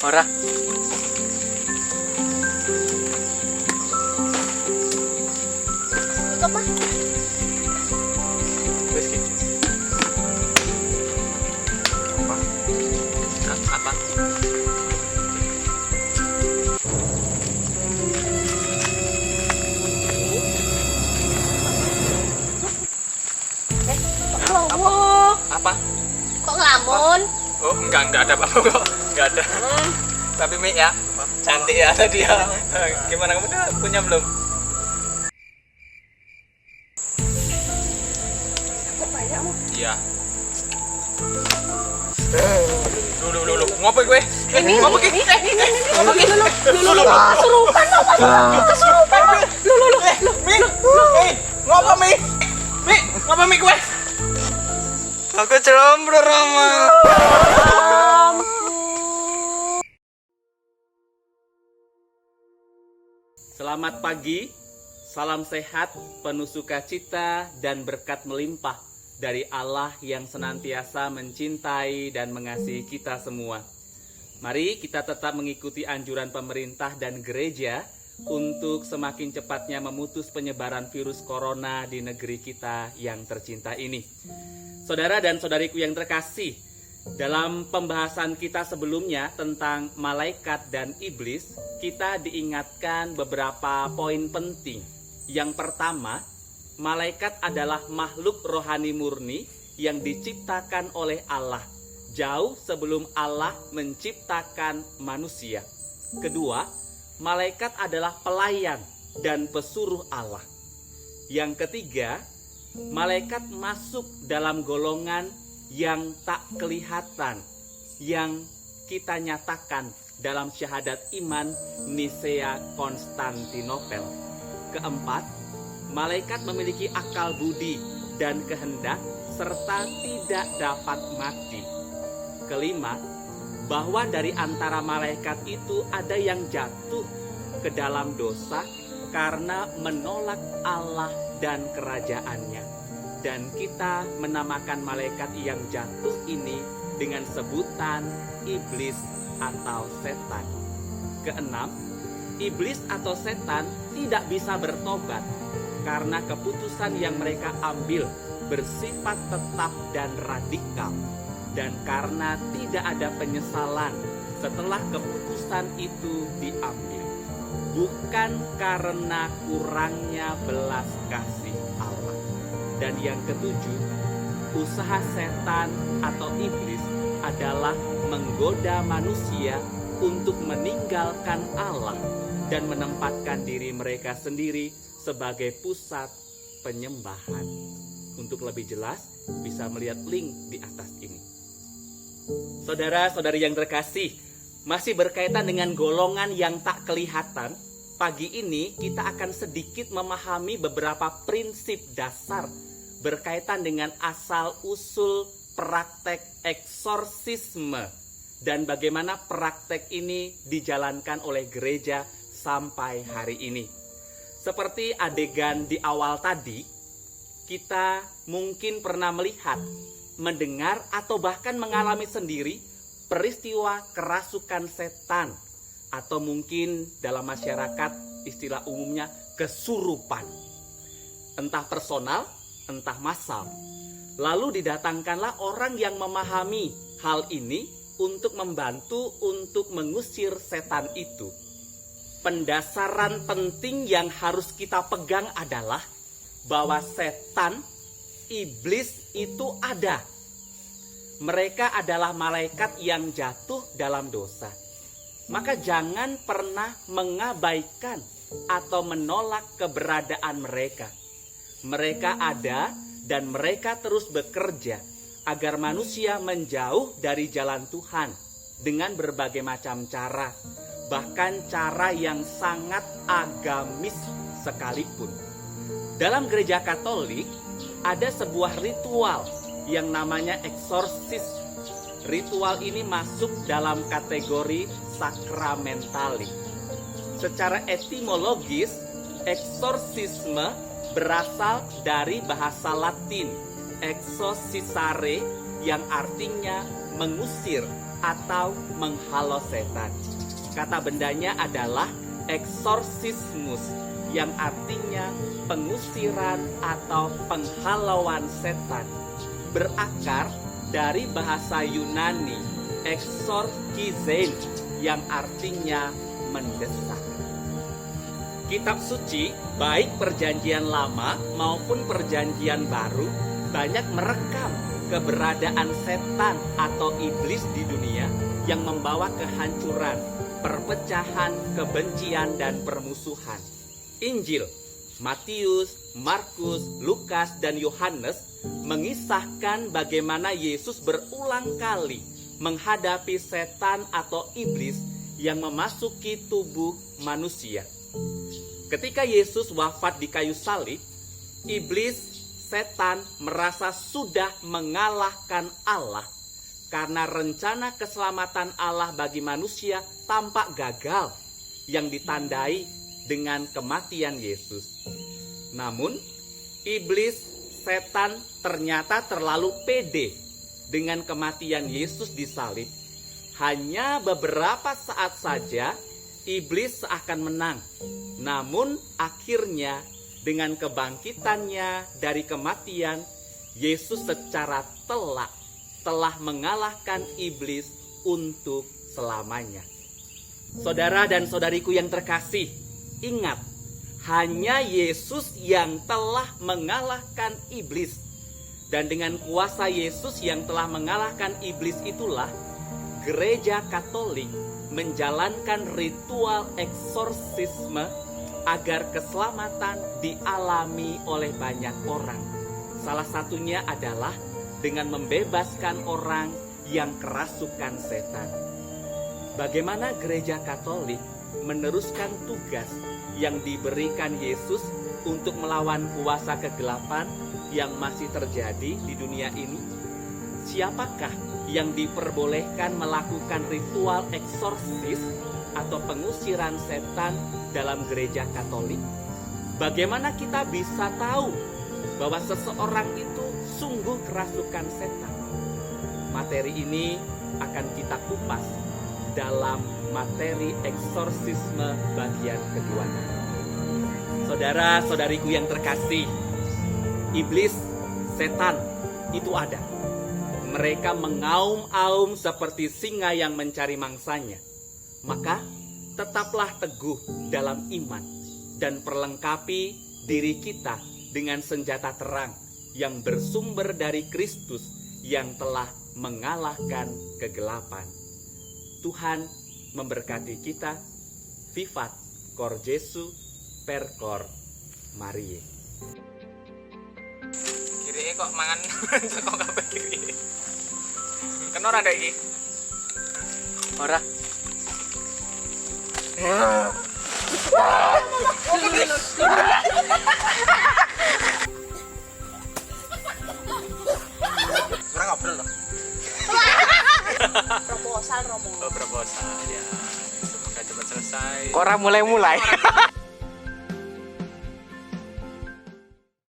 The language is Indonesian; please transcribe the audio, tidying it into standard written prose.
Ora. Tutup mah. Wis ki. Apa? Lowo. Apa? Kok ngelamun? Oh, enggak ada apa-apa kok. Enggak ada. Tapi Mi ya, cantik ya tadi ya. Gimana kamu udah punya belum? Kok banyak mau? Iya. Dulu. Ngopo gue? Ngopo ki? Ngopo ki? Lu. Kesurupan lo, kesurupan lo. Lu. Mi. Ngopo Mi? Mi, ngopo Mi gue? Aku jomblo Rama. Selamat pagi, salam sehat, penuh sukacita dan berkat melimpah dari Allah yang senantiasa mencintai dan mengasihi kita semua. Mari kita tetap mengikuti anjuran pemerintah dan gereja untuk semakin cepatnya memutus penyebaran virus corona di negeri kita yang tercinta ini. Saudara dan saudariku yang terkasih, dalam pembahasan kita sebelumnya tentang malaikat dan iblis, kita diingatkan beberapa poin penting. Yang pertama, malaikat adalah makhluk rohani murni yang diciptakan oleh Allah, jauh sebelum Allah menciptakan manusia. Kedua, malaikat adalah pelayan dan pesuruh Allah. Yang ketiga, malaikat masuk dalam golongan yang tak kelihatan, yang kita nyatakan dalam syahadat iman Nisea Konstantinopel. Keempat, malaikat memiliki akal budi dan kehendak serta tidak dapat mati. Kelima, bahwa dari antara malaikat itu ada yang jatuh ke dalam dosa karena menolak Allah dan kerajaannya. Dan kita menamakan malaikat yang jatuh ini dengan sebutan iblis atau setan. Keenam, iblis atau setan tidak bisa bertobat karena keputusan yang mereka ambil bersifat tetap dan radikal. Dan karena tidak ada penyesalan setelah keputusan itu diambil. Bukan karena kurangnya belas kasih Allah. Dan yang ketujuh, usaha setan atau iblis adalah menggoda manusia untuk meninggalkan Allah dan menempatkan diri mereka sendiri sebagai pusat penyembahan. Untuk lebih jelas, bisa melihat link di atas ini. Saudara-saudari yang terkasih, masih berkaitan dengan golongan yang tak kelihatan, pagi ini kita akan sedikit memahami beberapa prinsip dasar berkaitan dengan asal-usul praktek eksorsisme dan bagaimana praktek ini dijalankan oleh gereja sampai hari ini. Seperti adegan di awal tadi, kita mungkin pernah melihat, mendengar atau bahkan mengalami sendiri peristiwa kerasukan setan atau mungkin dalam masyarakat istilah umumnya kesurupan. Entah personal, entah massal. Lalu didatangkanlah orang yang memahami hal ini untuk membantu untuk mengusir setan itu. Pendasaran penting yang harus kita pegang adalah bahwa setan, iblis itu ada. Mereka adalah malaikat yang jatuh dalam dosa. Maka jangan pernah mengabaikan atau menolak keberadaan mereka. Mereka ada dan mereka terus bekerja agar manusia menjauh dari jalan Tuhan dengan berbagai macam cara, bahkan cara yang sangat agamis sekalipun. Dalam gereja Katolik ada sebuah ritual yang namanya eksorsis. Ritual ini masuk dalam kategori sakramentali. Secara etimologis, eksorsisme berasal dari bahasa Latin exorcisare yang artinya mengusir atau menghalau setan. Kata bendanya adalah eksorsismus, yang artinya pengusiran atau penghalauan setan. Berakar dari bahasa Yunani exorkizein, yang artinya mendesak. Kitab suci, baik perjanjian lama maupun perjanjian baru, banyak merekam keberadaan setan atau iblis di dunia yang membawa kehancuran, perpecahan, kebencian, dan permusuhan. Injil Matius, Markus, Lukas, dan Yohanes mengisahkan bagaimana Yesus berulang kali menghadapi setan atau iblis yang memasuki tubuh manusia. Ketika Yesus wafat di kayu salib, iblis, setan merasa sudah mengalahkan Allah karena rencana keselamatan Allah bagi manusia tampak gagal yang ditandai dengan kematian Yesus. Namun, iblis, setan ternyata terlalu pede dengan kematian Yesus di salib. Hanya beberapa saat saja iblis seakan menang. Namun akhirnya dengan kebangkitannya dari kematian, Yesus secara telak telah mengalahkan iblis untuk selamanya. Saudara dan saudariku yang terkasih, ingat, hanya Yesus yang telah mengalahkan iblis. Dan dengan kuasa Yesus yang telah mengalahkan iblis itulah Gereja Katolik menjalankan ritual eksorsisme agar keselamatan dialami oleh banyak orang. Salah satunya adalah dengan membebaskan orang yang kerasukan setan. Bagaimana Gereja Katolik meneruskan tugas yang diberikan Yesus untuk melawan kuasa kegelapan yang masih terjadi di dunia ini? Siapakah yang diperbolehkan melakukan ritual eksorsis atau pengusiran setan dalam Gereja Katolik? Bagaimana kita bisa tahu bahwa seseorang itu sungguh kerasukan setan? Materi ini akan kita kupas dalam materi eksorsisme bagian kedua. Saudara-saudariku yang terkasih, iblis, setan itu ada. Mereka mengaum-aum seperti singa yang mencari mangsanya. Maka tetaplah teguh dalam iman dan perlengkapi diri kita dengan senjata terang yang bersumber dari Kristus yang telah mengalahkan kegelapan. Tuhan memberkati kita. Vivat Cor Jesu per Cor Marie. Kiri kok mangan kok kabeh kiri. Kena ora iki? Ora. Kurang ngobrol loh. Proposal Romo. Proposal ya. Semoga cepat selesai. Orang mulai-mulai.